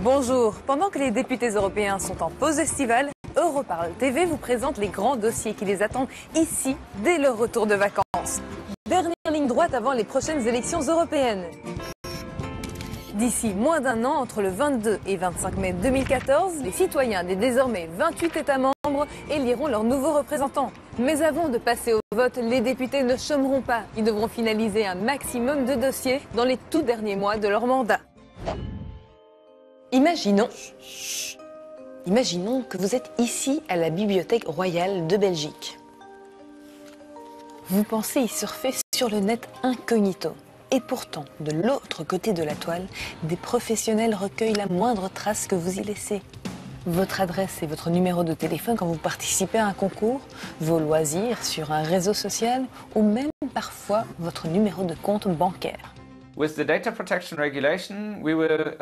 Bonjour, pendant que les députés européens sont en pause estivale, Europarl TV vous présente les grands dossiers qui les attendent ici dès leur retour de vacances. Dernière ligne droite avant les prochaines élections européennes. D'ici moins d'un an, entre le 22 et 25 mai 2014, les citoyens des désormais 28 États membres éliront leurs nouveaux représentants. Mais avant de passer au vote, les députés ne chômeront pas. Ils devront finaliser un maximum de dossiers dans les tout derniers mois de leur mandat. Imaginons que vous êtes ici à la Bibliothèque royale de Belgique. Vous pensez y surfer sur le net incognito. Et pourtant, de l'autre côté de la toile, des professionnels recueillent la moindre trace que vous y laissez. Votre adresse et votre numéro de téléphone quand vous participez à un concours, vos loisirs sur un réseau social ou même parfois votre numéro de compte bancaire. With the data protection regulation, we will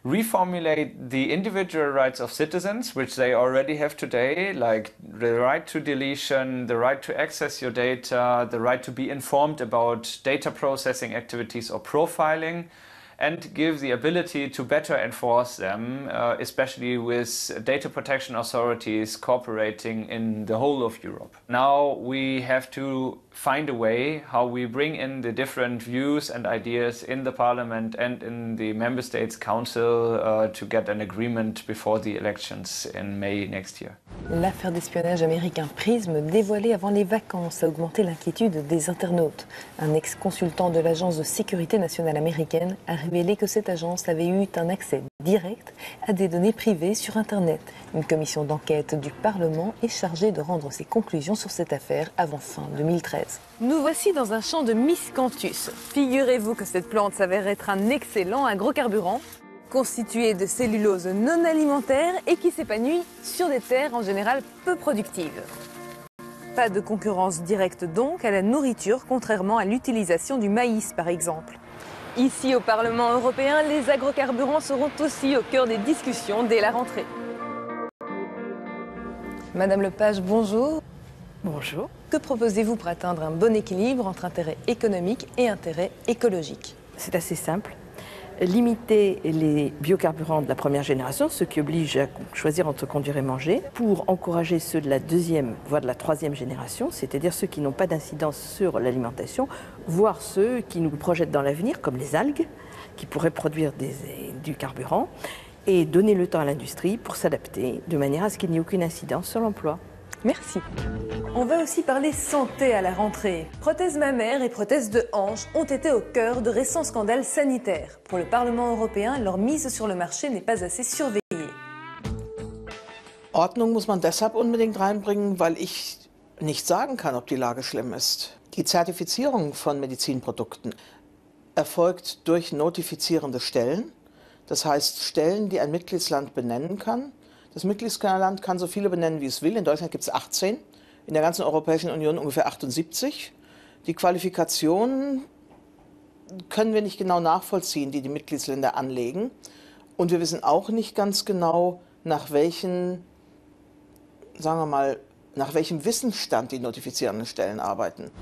reformulate the individual rights of citizens, which they already have today, like the right to deletion, the right to access your data, the right to be informed about data processing activities or profiling, and give the ability to better enforce them, especially with data protection authorities cooperating in the whole of Europe. Now we have to find a way how we bring in the different views and ideas in the Parliament and in the Member States Council to get an agreement before the elections in May next year. L'affaire d'espionnage américain Prism, dévoilée avant les vacances, a augmenté l'inquiétude des internautes. Un ex-consultant de l'Agence de sécurité nationale américaine a révélé que cette agence avait eu un accès direct à des données privées sur Internet. Une commission d'enquête du Parlement est chargée de rendre ses conclusions sur cette affaire avant fin 2013. Nous voici dans un champ de miscanthus. Figurez-vous que cette plante s'avère être un excellent agrocarburant, constitué de cellulose non alimentaire et qui s'épanouit sur des terres en général peu productives. Pas de concurrence directe donc à la nourriture, contrairement à l'utilisation du maïs par exemple. Ici au Parlement européen, les agrocarburants seront aussi au cœur des discussions dès la rentrée. Madame Lepage, bonjour. Bonjour. Que proposez-vous pour atteindre un bon équilibre entre intérêt économique et intérêt écologique? C'est assez simple. Limiter les biocarburants de la première génération, ce qui oblige à choisir entre conduire et manger, pour encourager ceux de la deuxième, voire de la troisième génération, c'est-à-dire ceux qui n'ont pas d'incidence sur l'alimentation, voire ceux qui nous projettent dans l'avenir, comme les algues, qui pourraient produire du carburant, et donner le temps à l'industrie pour s'adapter de manière à ce qu'il n'y ait aucune incidence sur l'emploi. Merci. On va aussi parler santé à la rentrée. Prothèses mammaires et prothèses de hanche ont été au cœur de récents scandales sanitaires. Pour le Parlement européen, leur mise sur le marché n'est pas assez surveillée. Ordnung muss man deshalb unbedingt reinbringen, weil ich nicht sagen kann, ob die Lage schlimm ist. Die Zertifizierung von Medizinprodukten erfolgt durch notifizierende Stellen. Das heißt Stellen, die ein Mitgliedsland benennen kann. Das Mitgliedsland kann so viele benennen, wie es will. In Deutschland gibt es 18, in der ganzen Europäischen Union ungefähr 78. Die Qualifikationen können wir nicht genau nachvollziehen, die die Mitgliedsländer anlegen. Und wir wissen auch nicht ganz genau, nach welchen, sagen wir mal, nach welchem Wissensstand die notifizierenden Stellen arbeiten.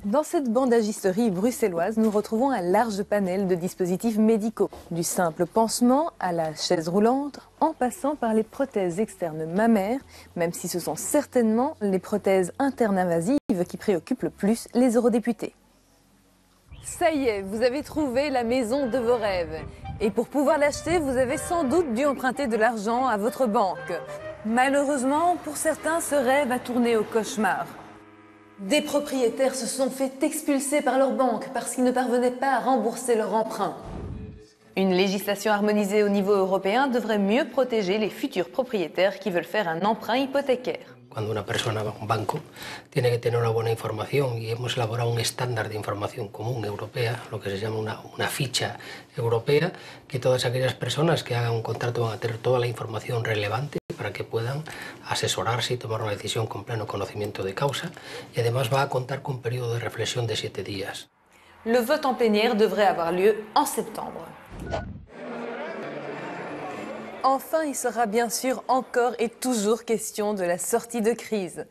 Dans cette bandagisterie bruxelloise, nous retrouvons un large panel de dispositifs médicaux, du simple pansement à la chaise roulante, en passant par les prothèses externes mammaires, même si ce sont certainement les prothèses internes invasives qui préoccupent le plus les eurodéputés. Ça y est, vous avez trouvé la maison de vos rêves. Et pour pouvoir l'acheter, vous avez sans doute dû emprunter de l'argent à votre banque. Malheureusement, pour certains, ce rêve a tourné au cauchemar. Des propriétaires se sont fait expulser par leur banque parce qu'ils ne parvenaient pas à rembourser leur emprunt. Une législation harmonisée au niveau européen devrait mieux protéger les futurs propriétaires qui veulent faire un emprunt hypothécaire. Cuando una persona va a un banco, tiene que tener una buena información y hemos elaborado un estándar de información común europea, lo que se llama una ficha europea, que todas aquellas personas que hagan un contrato van a tener toda la información relevante para que puedan asesorarse y tomar una decisión con pleno conocimiento de causa, y además va a contar con un periodo de reflexión de 7 días. Le vote en plénière devrait avoir lieu en septembre. Enfin, il sera bien sûr encore et toujours question de la sortie de crise.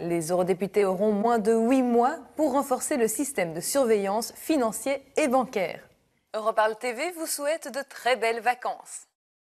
Les eurodéputés auront moins de 8 mois pour renforcer le système de surveillance financier et bancaire. Europarl TV vous souhaite de très belles vacances.